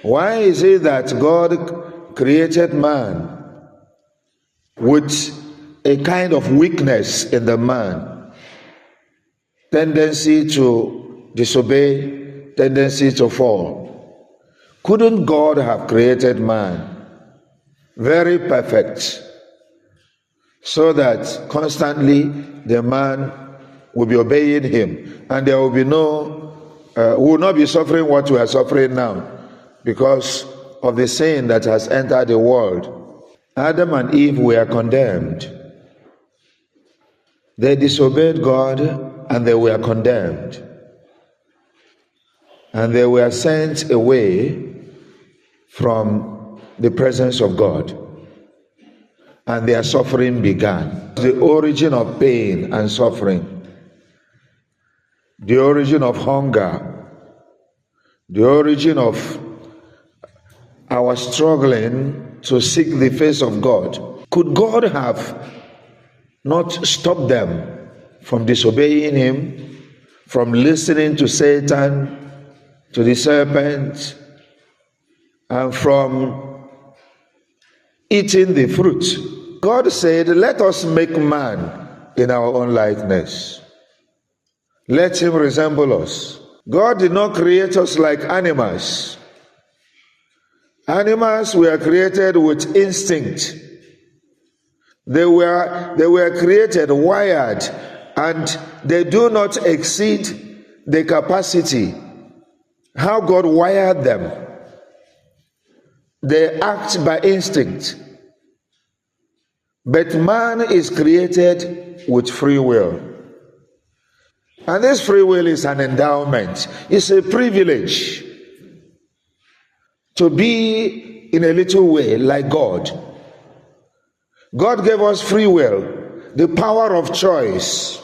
Why is it that God created man with a kind of weakness in the man, tendency to disobey, tendency to fall? Couldn't God have created man very perfect, so that constantly the man will be obeying him, and there will be will not be suffering what we are suffering now because of the sin that has entered the world? Adam and Eve were condemned. They disobeyed God and they were condemned. And they were sent away from the presence of God. And their suffering began. The origin of pain and suffering, the origin of hunger, the origin of our struggling to seek the face of God. Could God have not stopped them from disobeying him, from listening to Satan, to the serpent, and from eating the fruit? God said, let us make man in our own likeness. Let him resemble us. God did not create us like animals. Animals were created with instinct. They were created wired, and they do not exceed the capacity how God wired them. They act by instinct. But man is created with free will. And this free will is an endowment. It's a privilege to be in a little way like God. God gave us free will, the power of choice,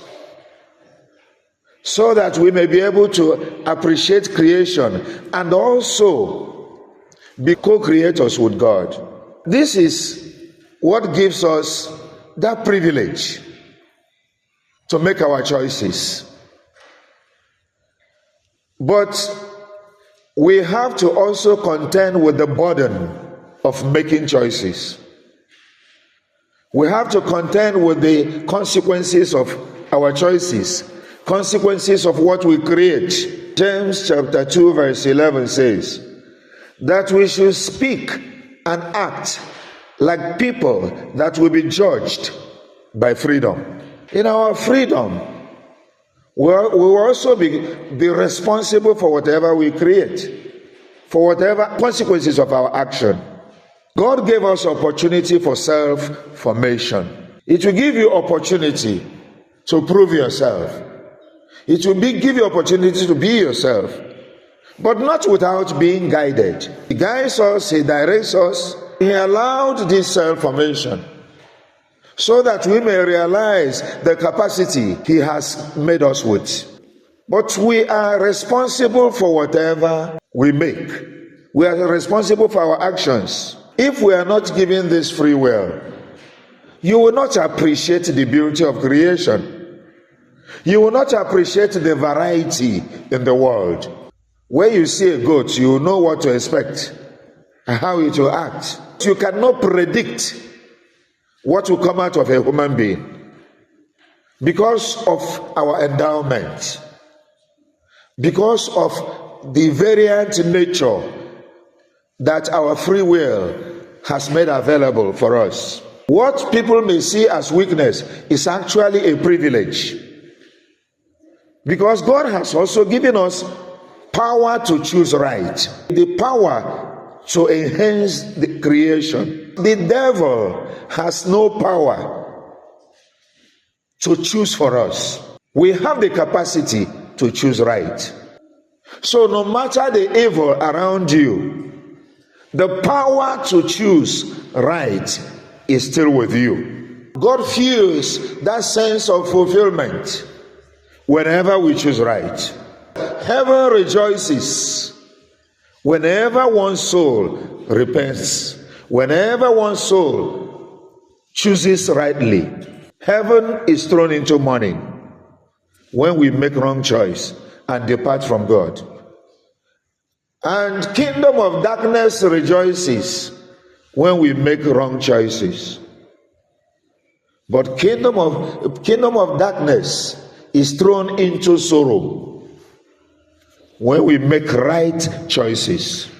so that we may be able to appreciate creation and also be co-creators with God. This is what gives us that privilege to make our choices. But we have to also contend with the burden of making choices. We have to contend with the consequences of our choices, consequences of what we create. James chapter 2 verse 11 says that we should speak and act like people that will be judged by freedom. In our freedom, we will also be responsible for whatever we create, for whatever consequences of our action. God gave us opportunity for self-formation. It will give you opportunity to prove yourself. It will give you opportunity to be yourself, but not without being guided. He guides us, he directs us. He allowed this self-formation so that we may realize the capacity he has made us with. But we are responsible for whatever we make. We are responsible for our actions. If we are not given this free will, you will not appreciate the beauty of creation. You will not appreciate the variety in the world. When you see a goat, you will know what to expect and how it will act. You cannot predict what will come out of a human being because of our endowment, because of the variant nature that our free will has made available for us. What people may see as weakness is actually a privilege, because God has also given us power to choose right, the power to enhance the creation. The devil has no power to choose for us. We have the capacity to choose right. So no matter the evil around you, the power to choose right is still with you. God feels that sense of fulfillment whenever we choose right. Heaven rejoices whenever one soul repents, whenever one soul chooses rightly. Heaven is thrown into mourning when we make wrong choice and depart from God. And kingdom of darkness rejoices when we make wrong choices. But kingdom of darkness is thrown into sorrow when we make right choices.